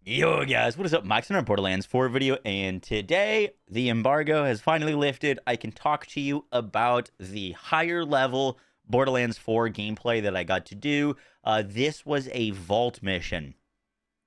Yo guys, what is up? Max in our Borderlands 4 video, and today the embargo has finally lifted. I can talk to you about the higher level Borderlands 4 gameplay that I got to do. This was a vault mission.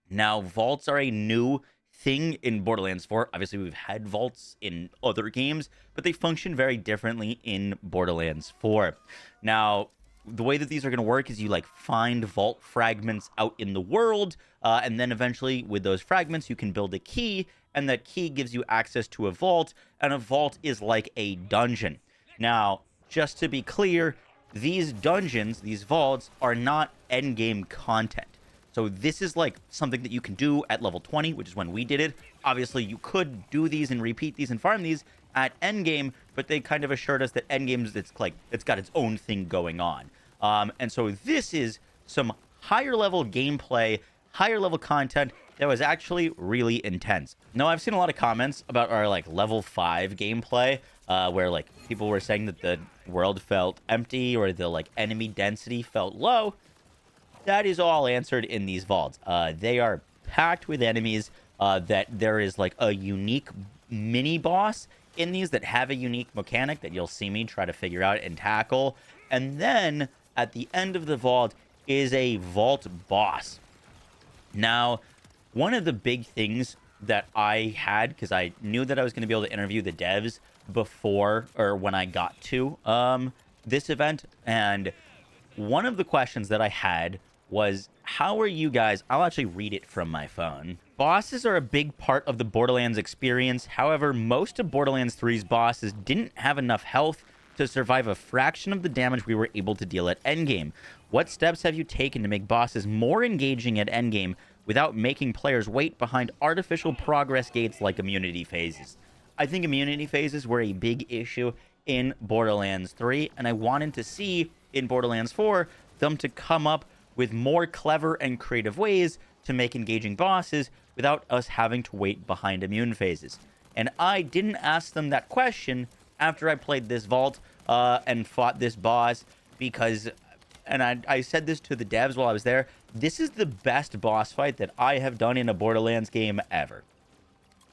Now, vaults are a new thing in Borderlands 4. Obviously, we've had vaults in other games, but they function very differently in Borderlands 4. Now, the way that these are going to work is you like find vault fragments out in the world, and then eventually with those fragments you can build a key, and that key gives you access to a vault, and a vault is like a dungeon. Now, just to be clear, these dungeons, these vaults, are not endgame content. So this is like something that you can do at level 20, which is when we did it. Obviously, you could do these and repeat these and farm these at endgame, but they kind of assured us that endgames, it's got its own thing going on. And so this is some higher level gameplay, higher level content that was actually really intense. Now, I've seen a lot of comments about our like level 5 gameplay, where like people were saying that the world felt empty or the like enemy density felt low. That is all answered in these vaults. They are packed with enemies, that there is like a unique mini boss in these that have a unique mechanic that you'll see me try to figure out and tackle. And then at the end of the vault is a vault boss. Now, one of the big things that I had, because I knew that I was going to be able to interview the devs before or when I got to this event, and one of the questions that I had was, how are you guys... I'll actually read it from my phone. Bosses are a big part of the Borderlands experience. However, most of Borderlands 3's bosses didn't have enough health to survive a fraction of the damage we were able to deal at endgame. What steps have you taken to make bosses more engaging at endgame without making players wait behind artificial progress gates like immunity phases? I think immunity phases were a big issue in Borderlands 3, and I wanted to see in Borderlands 4 them to come up with more clever and creative ways to make engaging bosses without us having to wait behind immune phases. And I didn't ask them that question after I played this vault and fought this boss, because, and I said this to the devs while I was there, this is the best boss fight that I have done in a Borderlands game ever.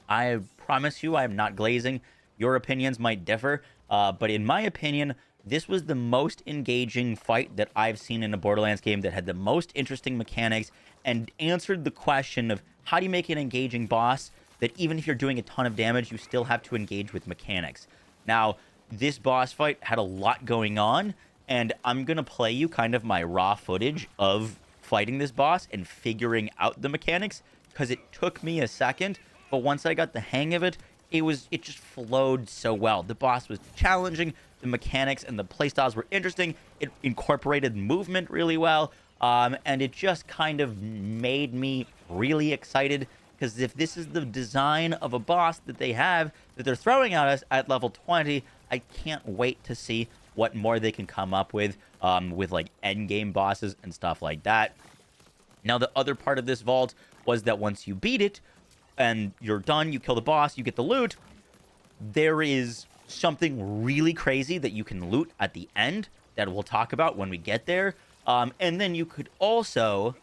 I promise you I am not glazing. Your opinions might differ, but in my opinion, this was the most engaging fight that I've seen in a Borderlands game, that had the most interesting mechanics and answered the question of how do you make an engaging boss that even if you're doing a ton of damage, you still have to engage with mechanics. Now, this boss fight had a lot going on, and I'm going to play you kind of my raw footage of fighting this boss and figuring out the mechanics, because it took me a second, but once I got the hang of it, it just flowed so well. The boss was challenging, the mechanics and the playstyles were interesting, it incorporated movement really well, and it just kind of made me really excited, because if this is the design of a boss that they have, that they're throwing at us at level 20, I can't wait to see what more they can come up with like endgame bosses and stuff like that. Now, the other part of this vault was that once you beat it, and you're done, you kill the boss, you get the loot, there is something really crazy that you can loot at the end that we'll talk about when we get there. And then you could also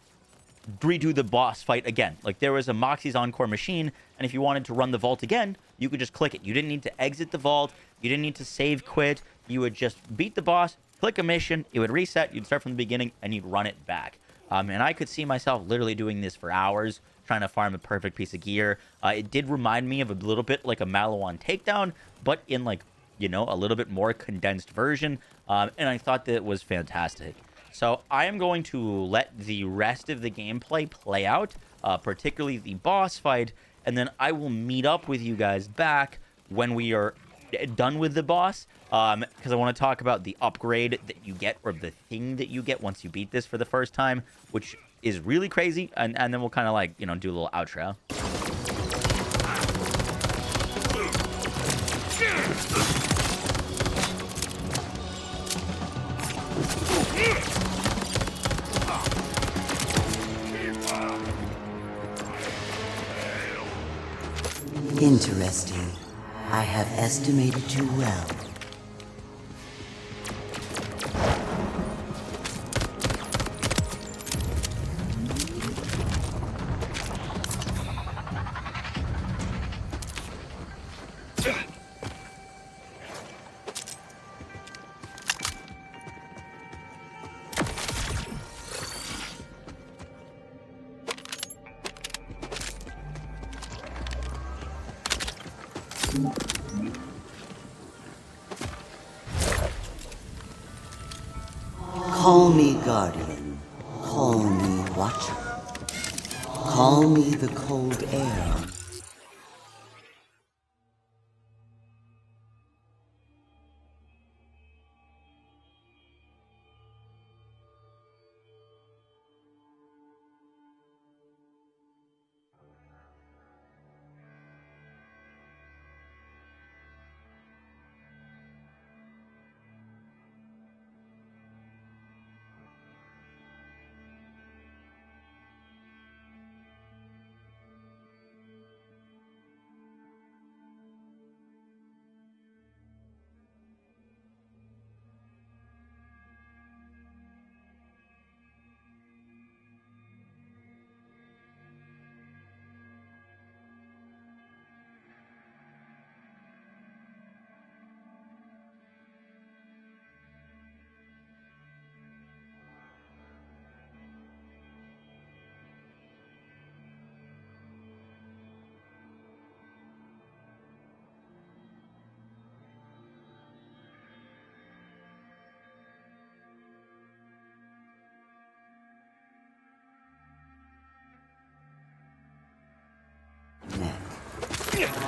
redo the boss fight again. Like, there was a Moxsy's Encore machine, and if you wanted to run the vault again, you could just click it. You didn't need to exit the vault. You didn't need to save quit. You would just beat the boss, click a mission, it would reset, you'd start from the beginning, and you'd run it back. And I could see myself literally doing this for hours, trying to farm a perfect piece of gear. It did remind me of a little bit like a Malawan takedown, but in like, you know, a little bit more condensed version. And I thought that it was fantastic. So I am going to let the rest of the gameplay play out, particularly the boss fight, and then I will meet up with you guys back when we are done with the boss, because I want to talk about the upgrade that you get, or the thing that you get once you beat this for the first time, which is really crazy, and then we'll kind of like, you know, do a little outro. Interesting. I have estimated you well. Call me guardian. Call me watcher. Call me the cold air.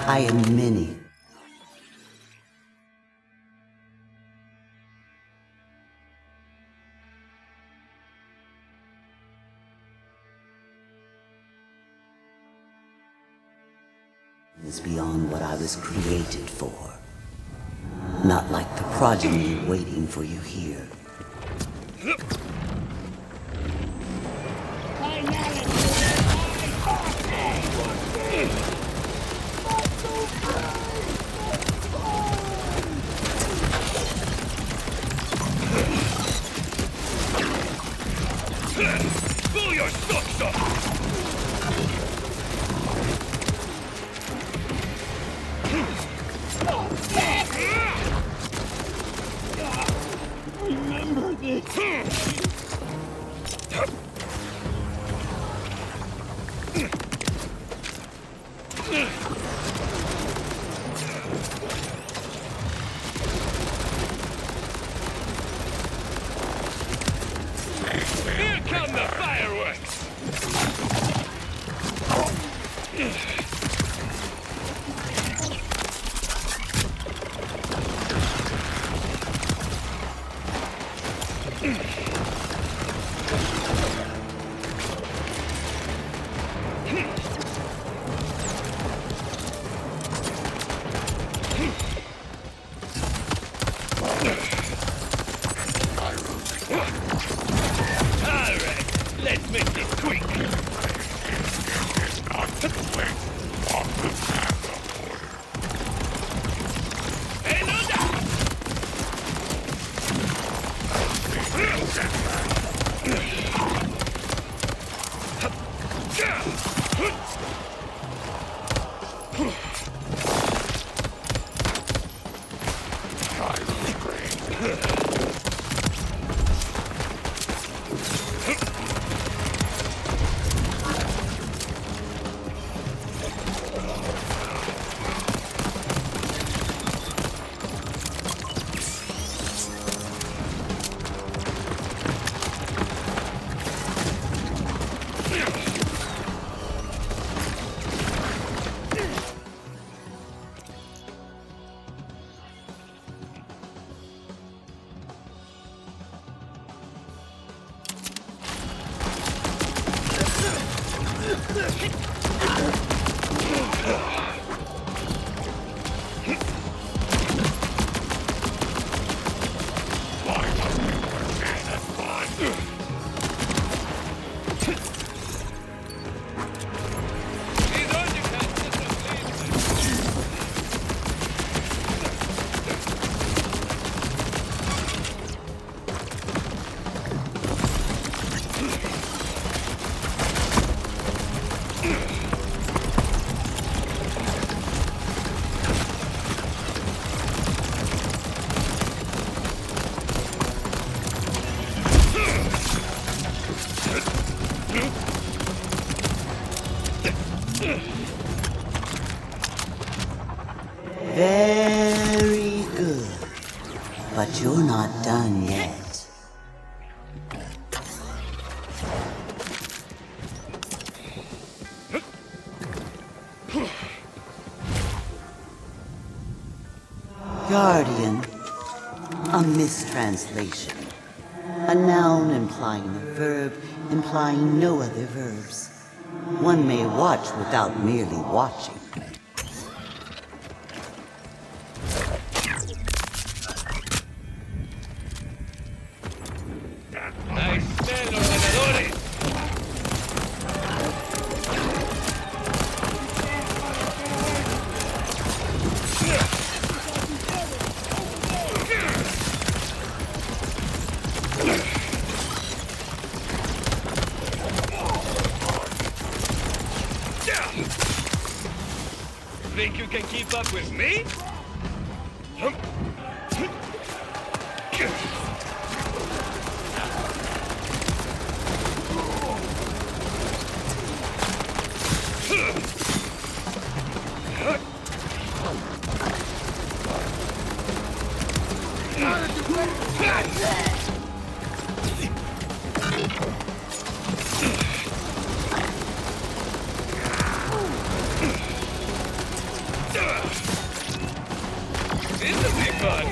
I am many. Is beyond what I was created for. Not like the progeny waiting for you here. Pull your socks off! Remember this! Here come the fireworks! Let's make this quick! Very good. But you're not done yet. Guardian. A mistranslation. A noun implying a verb, implying no other verbs. One may watch without merely watching. Ahí están los ganadores. Think you can keep up with me? This'll be fun.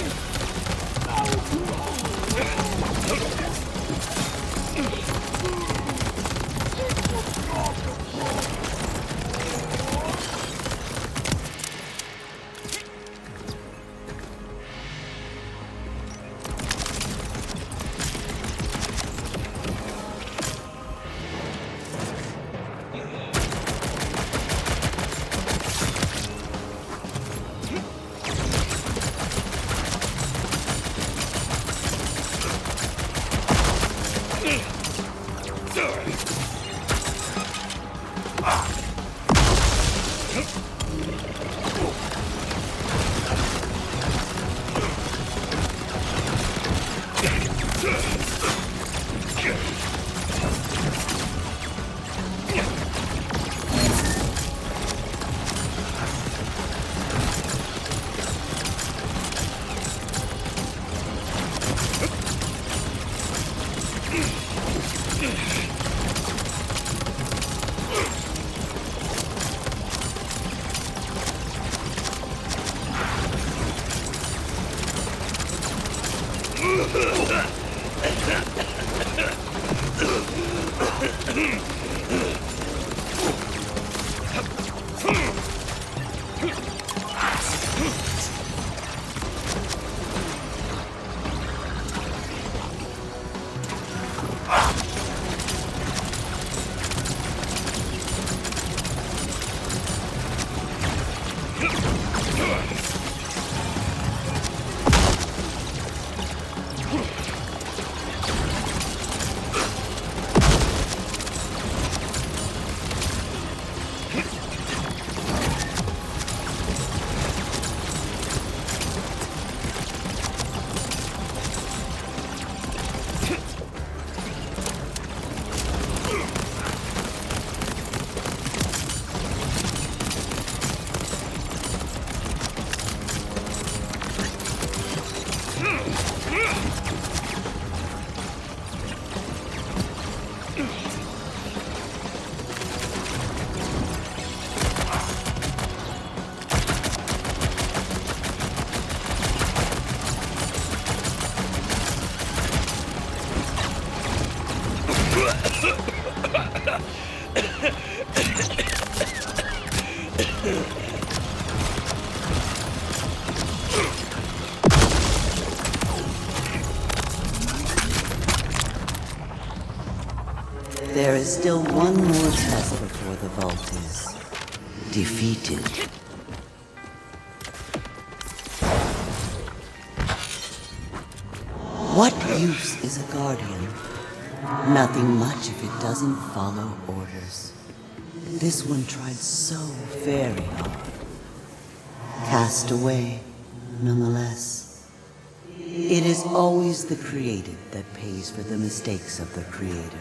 There is still one more test before the vault is defeated. What use is a guardian? Nothing much if it doesn't follow orders. This one tried so very hard. Cast away, nonetheless. It is always the created that pays for the mistakes of the creator.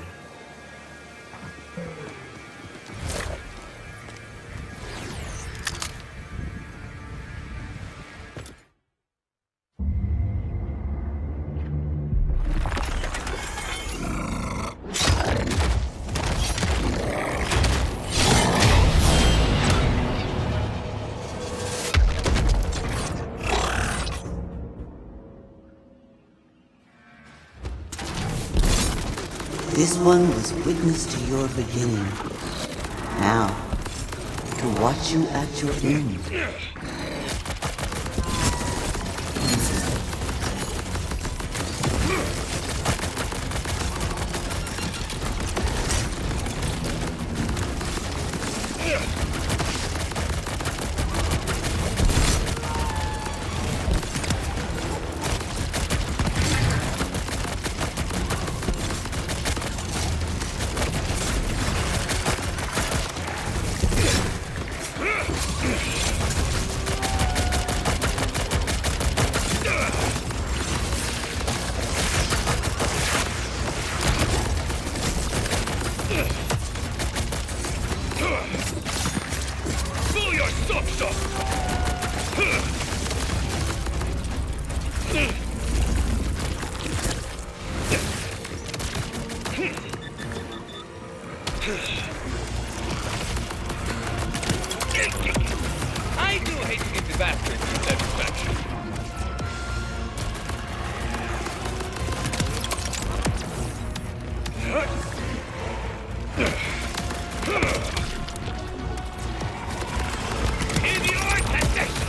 This one was witness to your beginning. Now, to watch you at your end. Pull your socks off! I do hate to give the bastard some satisfaction. In your possession!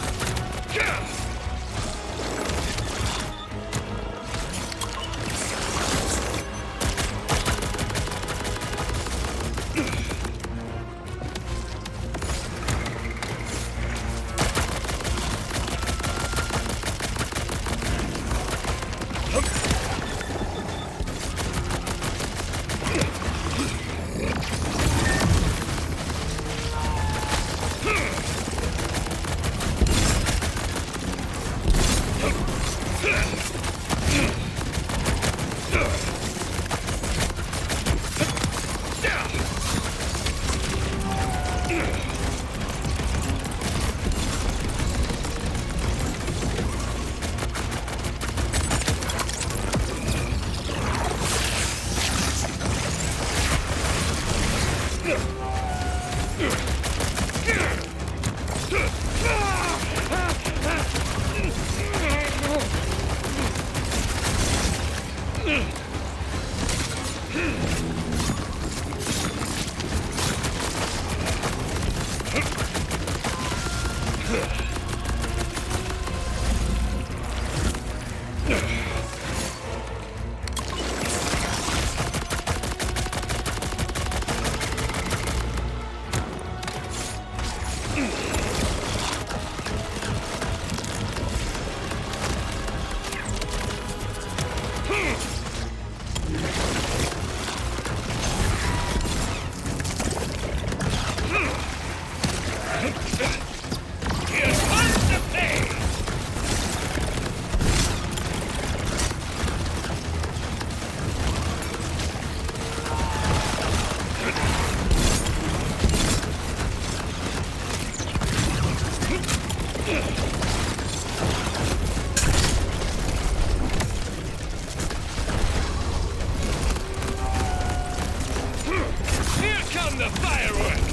The fireworks!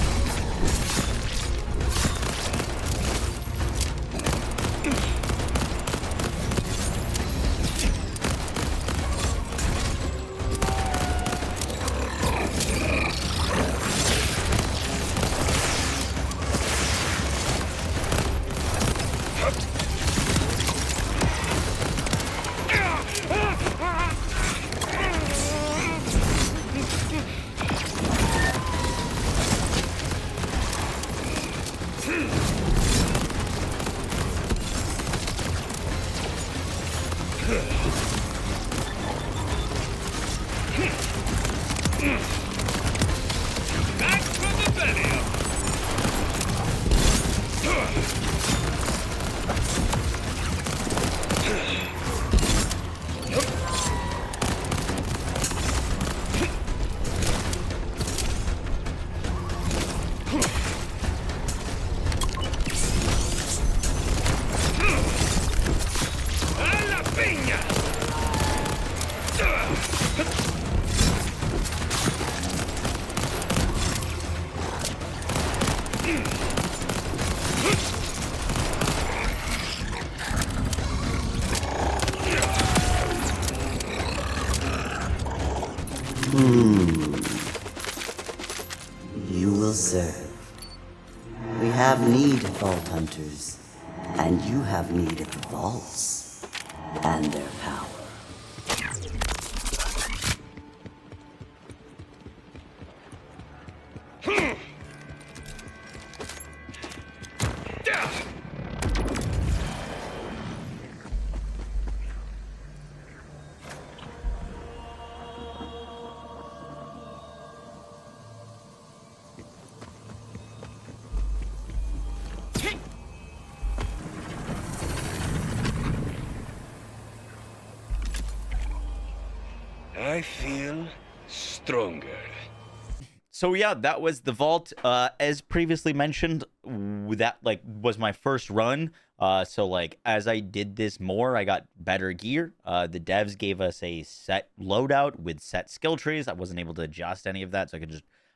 Back from the belly up! ¡A la piña! have need of vault hunters, and you have need of the vaults and their power. I feel stronger. So yeah, that was the vault. As previously mentioned, that like was my first run. So like as I did this more, I got better gear. The devs gave us a set loadout with set skill trees. I wasn't able to adjust any of that, so I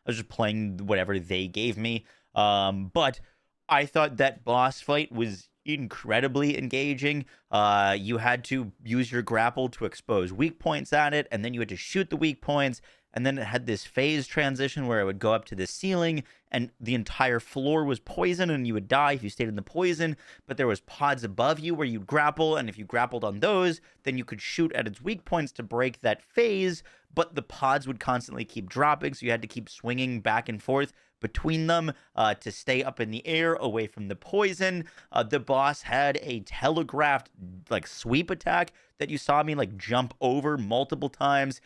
was just playing whatever they gave me. But I thought that boss fight was incredibly engaging. You had to use your grapple to expose weak points at it, and then you had to shoot the weak points. And then it had this phase transition where it would go up to the ceiling and the entire floor was poison and you would die if you stayed in the poison. But there was pods above you where you'd grapple. And if you grappled on those, then you could shoot at its weak points to break that phase. But the pods would constantly keep dropping. So you had to keep swinging back and forth between them to stay up in the air away from the poison. The boss had a telegraphed like sweep attack that you saw me like jump over multiple times.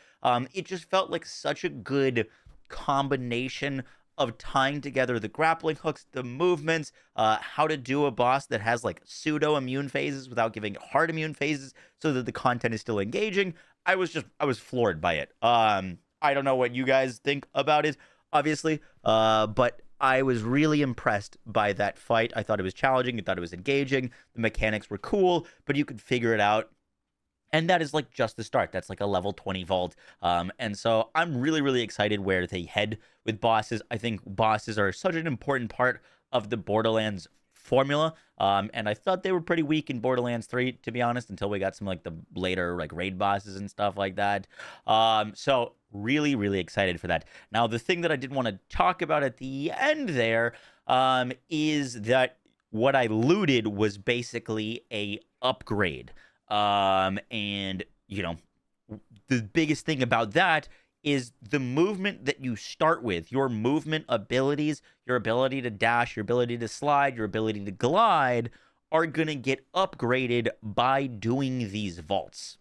It just felt like such a good combination of tying together the grappling hooks, the movements, how to do a boss that has like pseudo immune phases without giving hard immune phases so that the content is still engaging. I was floored by it. I don't know what you guys think about it, obviously, but I was really impressed by that fight. I thought it was challenging. I thought it was engaging. The mechanics were cool, but you could figure it out. And that is like just the start. That's like a level 20 vault. And so I'm really, really excited where they head with bosses. I think bosses are such an important part of the Borderlands formula. And I thought they were pretty weak in Borderlands 3, to be honest, until we got some like the later like raid bosses and stuff like that. So really, really excited for that. Now, the thing that I did want to talk about at the end there is that what I looted was basically a upgrade. And you know, the biggest thing about that is the movement that you start with, your movement abilities, your ability to dash, your ability to slide, your ability to glide are going to get upgraded by doing these vaults.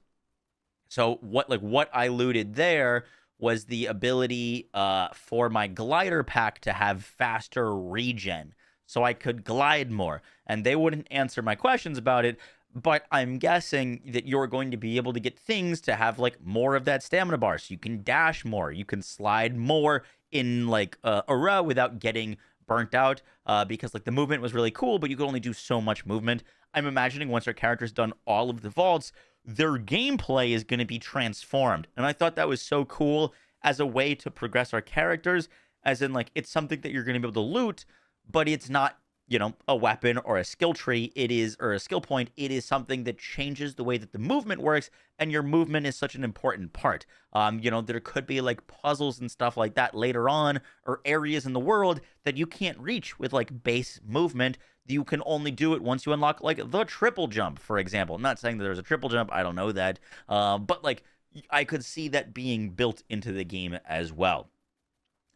So what I looted there was the ability for my glider pack to have faster regen, so I could glide more. And they wouldn't answer my questions about it, but I'm guessing that you're going to be able to get things to have like more of that stamina bar, so you can dash more, you can slide more in like a row without getting burnt out, because like the movement was really cool, but you could only do so much movement. I'm imagining once our character's done all of the vaults, their gameplay is going to be transformed. And I thought that was so cool as a way to progress our characters, as in like it's something that you're going to be able to loot, but it's not, you know, a weapon or a skill tree. It is, or a skill point. It is something that changes the way that the movement works, and your movement is such an important part. You know, there could be like puzzles and stuff like that later on, or areas in the world that you can't reach with like base movement. You can only do it once you unlock like the triple jump, for example. I'm not saying that there's a triple jump. I don't know that. But like I could see that being built into the game as well.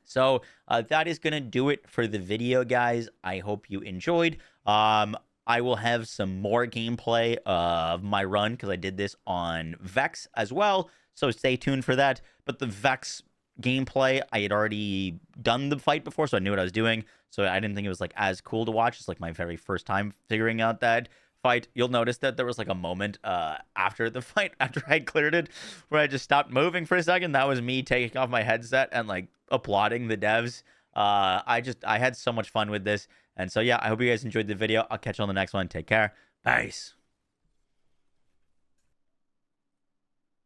So that is going to do it for the video, guys. I hope you enjoyed. I will have some more gameplay of my run because I did this on Vex as well. So stay tuned for that. But the Vex gameplay, I had already done the fight before, so I knew what I was doing. So I didn't think it was like as cool to watch. It's like my very first time figuring out that fight. You'll notice that there was like a moment after the fight, after I cleared it, where I just stopped moving for a second. That was me taking off my headset and like applauding the devs. I had so much fun with this. And so yeah, I hope you guys enjoyed the video. I'll catch you on the next one. Take care. Peace.